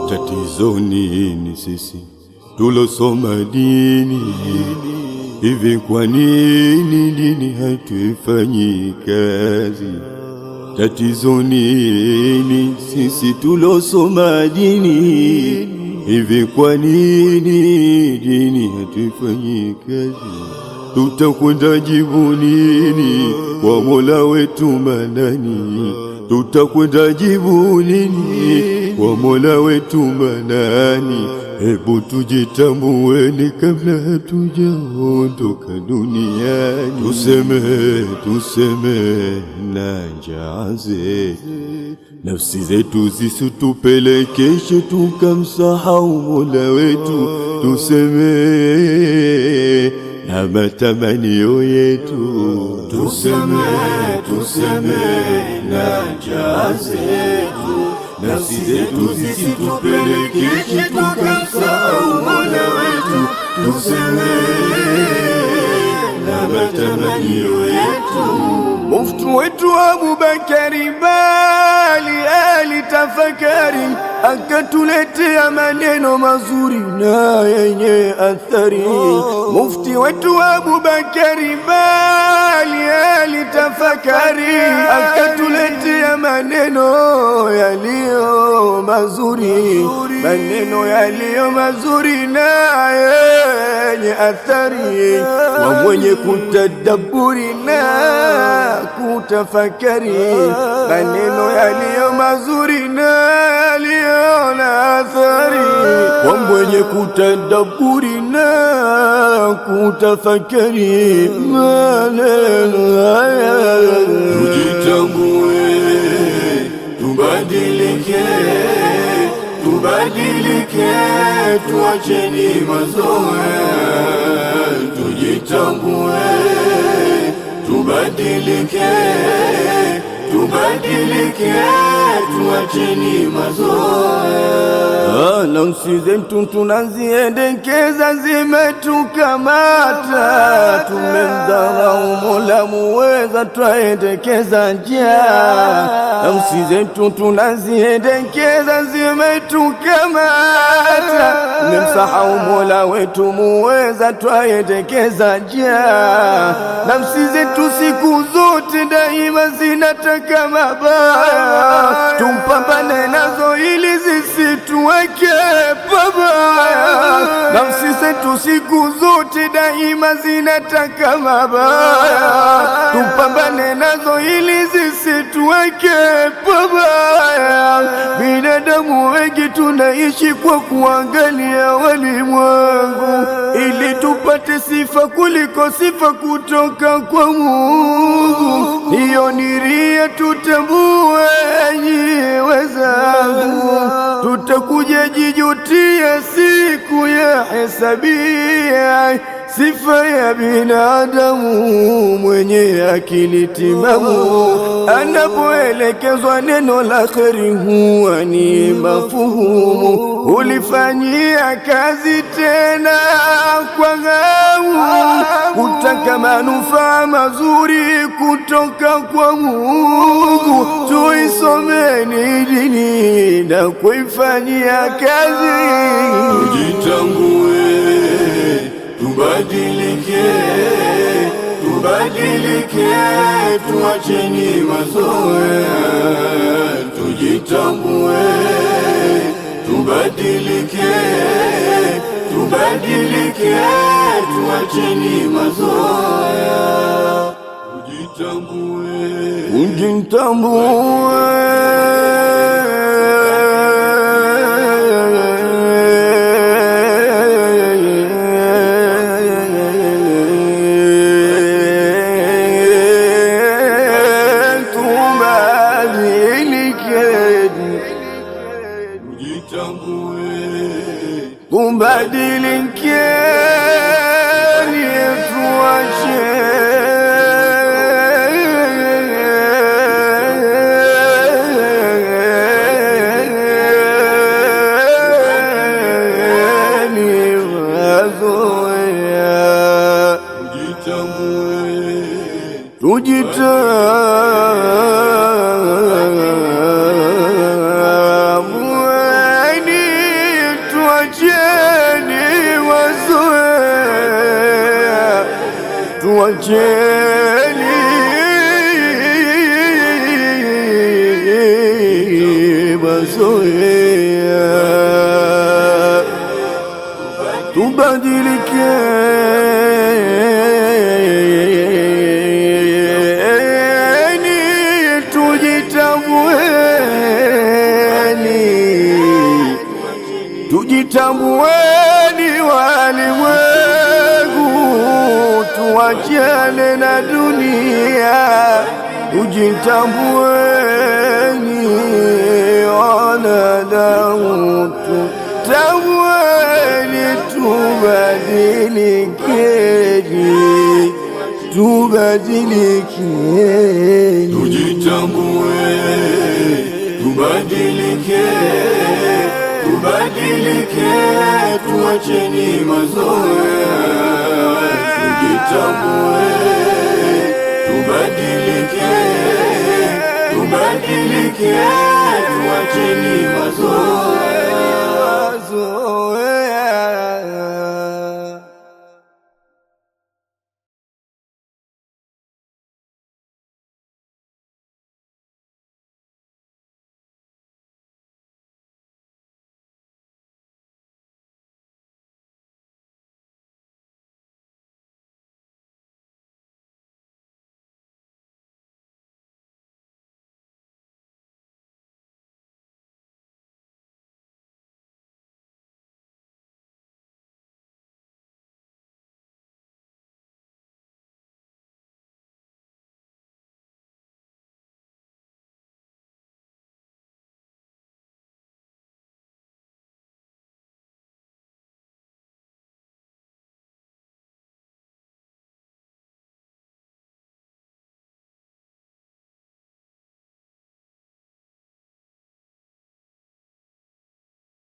Tatizo nini sisi tulosoma dini? Hivi kwa nini dini hatuifanyi kazi? Tatizo nini sisi tulosoma dini? Hivi kwa nini dini hatuifanyi kazi? Tutakwenda jibu nini kwa Mola wetu manani? Tutakwenda jibu nini kwa Mola wetu manani? Hebu tujitambueni kabla hatujaondoka duniani. Tuseme na njaa zetu, nafsi zetu zisitupelekeshe tukamsahau Mola wetu. Tuseme na matamanio yetu. Tuseme na njaa zetu, nafsi zetu zisitupelekeshe tukamsahau Mola wetu. Tuseme na matamanio yetu. Mufti wetu Abubakari bali alitafakari, akatuletea maneno mazuri na yenye athari. Mufti wetu Abubakari bali alitafakari, akatuletea maneno yaliyo mazuri, maneno yaliyo mazuri na yenye athari, wa mwenye kutadaburi na kutafakari maneno yaliyo mazuri na yaliyo na athari, wa mwenye kutadaburi na kutafakari maneno haya. Tujitambue, tubadilike, tuacheni mazoea. Tujitambue, tubadilike, tuacheni mazoea. Nafsi zetu tunaziendekeza zimetukamata, tumemdharau Mola muweza twaendekeza njia. Nafsi zetu tunaziendekeza zimetukamata, tumemsahau Mola wetu muweza twaendekeza njia. Nafsi zetu siku zote daima zinataka mabaya, tumpambane nazo ili zisituweke pabaya. Nafsi zetu siku zote daima zinataka mabaya, tumpambane nazo ili zisituweke pabaya. Binadamu wengi tunaishi kwa kuangalia walimwengu, ili tupate sifa kuliko sifa kutoka kwa Mungu. Hiyo ni ria, tutambue enyi wenzangu, tutakuja jijutia siku ya hesabia. Sifa ya binadamu mwenye akili timamu, anapoelekezwa neno la kheri huwa ni mafuhumu. Ulifanyia kazi tena kwa hamu, kutaka manufaa mazuri kutoka kwa Mungu. Tuisomeni dini na kuifanyia kazi. Tujitambue, tubadilike, tuacheni mazoea. Tujitambue, tubadilike, tuacheni mazoea. Ujitambue, kubadilike, tuache tujitambueni, tuacheni mazoea, tuacheni mazoea, tubadilike, tujitambueni walimwengu, tuachane na dunia, tujitambueni wanadamu, tutambueni, tubadilikeni, tubadilikeni, Tujitambue, tubadilike, tubadilike, tuacheni mazoea. Tujitambue, tubadilike, tubadilike, tuacheni mazoea.